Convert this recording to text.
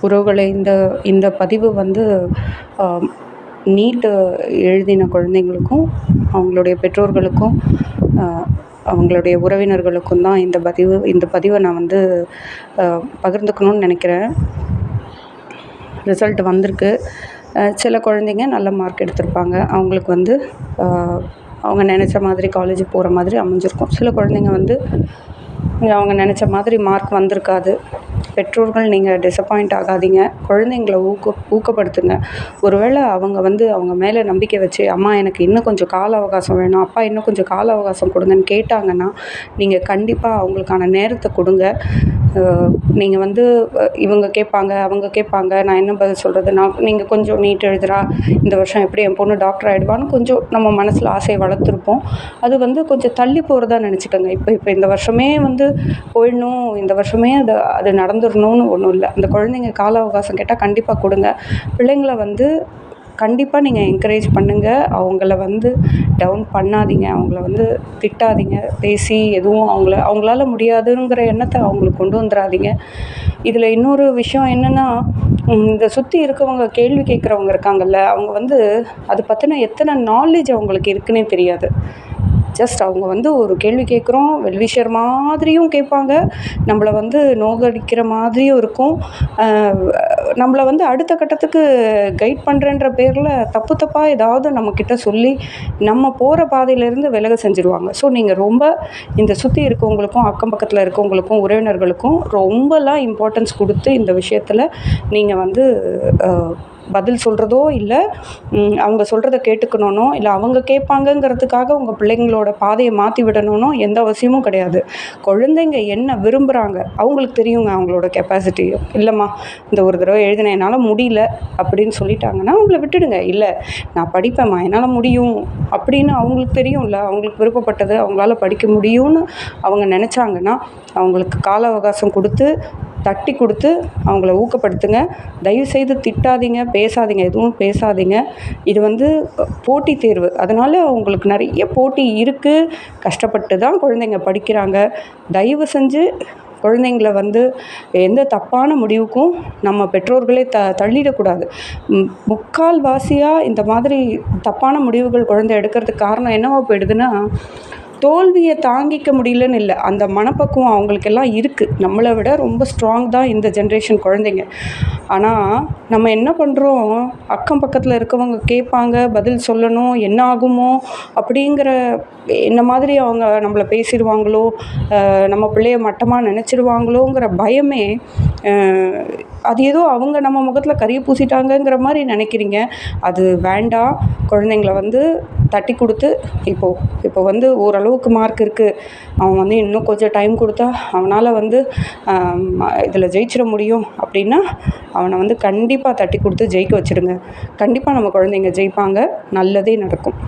உறவுகளை இந்த இந்த பதிவு வந்து நீட்டு எழுதின குழந்தைங்களுக்கும் அவங்களுடைய பெற்றோர்களுக்கும் அவங்களுடைய உறவினர்களுக்கும் தான் இந்த பதிவை நான் வந்து பகிர்ந்துக்கணும்னு நினைக்கிறேன். ரிசல்ட் வந்திருக்கு. சில குழந்தைங்க நல்ல மார்க் எடுத்திருப்பாங்க. அவங்களுக்கு வந்து அவங்க நினச்ச மாதிரி காலேஜ் போகிற மாதிரி அமைஞ்சிருக்கும். சில குழந்தைங்க வந்து அவங்க நினச்ச மாதிரி மார்க் வந்திருக்காது. பெற்றோர்கள் நீங்கள் டிசப்பாயிண்ட் ஆகாதீங்க. குழந்தைங்கள ஊக்கப்படுத்துங்க. ஒருவேளை அவங்க வந்து அவங்க மேலே நம்பிக்கை வச்சு, அம்மா எனக்கு இன்னும் கொஞ்சம் கால அவகாசம் வேணும், அப்பா இன்னும் கொஞ்சம் கால அவகாசம் கொடுங்கன்னு கேட்டாங்கன்னா, நீங்கள் கண்டிப்பாக அவங்களுக்கான நேரத்தை கொடுங்க. நீங்கள் வந்து இவங்க கேட்பாங்க, அவங்க கேட்பாங்க, நான் என்ன பதில் சொல்கிறது, நீங்கள் கொஞ்சம் நீட் எழுதுறா, இந்த வருஷம் எப்படி என் பொண்ணு டாக்டர் ஆகிடுவான்னு கொஞ்சம் நம்ம மனசில் ஆசையை வளர்த்துருப்போம். அது வந்து கொஞ்சம் தள்ளி போகிறதா நினச்சிக்கோங்க. இப்போ இந்த வருஷமே வந்து போயிடணும், இந்த வருஷமே அது நடந்துடணும்னு ஒன்றும் இல்லை. அந்த குழந்தைங்க கால அவகாசம் கேட்டால் கண்டிப்பாக கொடுங்க. பிள்ளைங்கள வந்து கண்டிப்பாக நீங்கள் என்கரேஜ் பண்ணுங்கள். அவங்கள வந்து டவுன் பண்ணாதீங்க, அவங்கள வந்து திட்டாதீங்க, பேசி எதுவும் அவங்களால முடியாதுங்கிற எண்ணத்தை அவங்களுக்கு கொண்டு வந்துடாதீங்க. இதில் இன்னொரு விஷயம் என்னென்னா, இந்த சுற்றி இருக்கவங்க கேள்வி கேட்குறவங்க இருக்காங்கல்ல, அவங்க வந்து அது பற்றின எத்தனை நாலேஜ் அவங்களுக்கு இருக்குன்னே தெரியாது. ஜஸ்ட் அவங்க வந்து ஒரு கேள்வி கேட்குறோம், வெல்விஷர் மாதிரியும் கேட்பாங்க, நம்மளை வந்து நோகடிக்கிற மாதிரியும் இருக்கும், நம்மளை வந்து அடுத்த கட்டத்துக்கு கைட் பண்ணுறன்ற பேரில் தப்பாக ஏதாவது நம்மக்கிட்ட சொல்லி நம்ம போகிற பாதையிலேருந்து விலக செஞ்சுருவாங்க. ஸோ நீங்கள் ரொம்ப இந்த சுற்றி இருக்கவங்களுக்கும் அக்கம் பக்கத்தில் இருக்கவங்களுக்கும் உறவினர்களுக்கும் ரொம்பலாம் இம்பார்ட்டன்ஸ் கொடுத்து இந்த விஷயத்தில் நீங்கள் வந்து பதில் சொல்கிறதோ இல்லை அவங்க சொல்கிறத கேட்டுக்கணுன்னோ இல்லை அவங்க கேட்பாங்கங்கிறதுக்காக உங்கள் பிள்ளைங்களோட பாதையை மாற்றி விடணும்னோ எந்த அவசியமும் கிடையாது. குழந்தைங்க என்ன விரும்புகிறாங்க அவங்களுக்கு தெரியுங்க. அவங்களோட கெப்பாசிட்டி இல்லைம்மா இந்த ஒரு தடவை எழுதின என்னால் முடியல அப்படின்னு சொல்லிட்டாங்கன்னா அவங்கள விட்டுடுங்க. இல்லை நான் படிப்பேம்மா என்னால் முடியும் அப்படின்னு அவங்களுக்கு தெரியும்ல, அவங்களுக்கு விருப்பப்பட்டது அவங்களால படிக்க முடியும்னு அவங்க நினச்சாங்கன்னா அவங்களுக்கு கால அவகாசம் கொடுத்து தட்டி கொடுத்து அவங்கள ஊக்கப்படுத்துங்க. தயவுசெய்து திட்டாதீங்க, பேசாதீங்க, எதுவும் பேசாதீங்க. இது வந்து போட்டித் தேர்வு, அதனால் அவங்களுக்கு நிறைய போட்டி இருக்குது. கஷ்டப்பட்டு தான் குழந்தைங்க படிக்கிறாங்க. தயவு செஞ்சு குழந்தைங்கள வந்து எந்த தப்பான முடிவுக்கும் நம்ம பெற்றோர்களே தள்ளிடக்கூடாது. முக்கால்வாசியாக இந்த மாதிரி தப்பான முடிவுகள் குழந்தை எடுக்கிறதுக்கு காரணம் என்னவா போயிடுதுன்னா, தோல்வியை தாங்கிக்க முடியலன்னு இல்லை, அந்த மனப்பக்குவம் அவங்களுக்கெல்லாம் இருக்குது. நம்மளை விட ரொம்ப ஸ்ட்ராங் தான் இந்த ஜென்ரேஷன் குழந்தைங்க. ஆனால் நம்ம என்ன பண்ணுறோம், அக்கம் பக்கத்தில் இருக்கவங்க கேட்பாங்க, பதில் சொல்லணும், என்ன ஆகுமோ அப்படிங்கிற இந்த மாதிரி அவங்க நம்மளை பேசிடுவாங்களோ, நம்ம பிள்ளைய மட்டமாக நினச்சிடுவாங்களோங்கிற பயமே, அது ஏதோ அவங்க நம்ம முகத்தில் கரிய பூசிட்டாங்கங்கிற மாதிரி நினைக்கிறீங்க. அது வேண்டாம். குழந்தைங்கள வந்து தட்டி கொடுத்து இப்போ வந்து ஓரளவுக்கு மார்க் இருக்குது, அவன் வந்து இன்னும் கொஞ்சம் டைம் கொடுத்தா அவனால் வந்து இதில் ஜெயிச்சிட முடியும் அப்படின்னா அவனை வந்து கண்டிப்பாக தட்டி கொடுத்து ஜெயிக்க வச்சுடுங்க. கண்டிப்பாக நம்ம குழந்தைங்க ஜெயிப்பாங்க, நல்லதே நடக்கும்.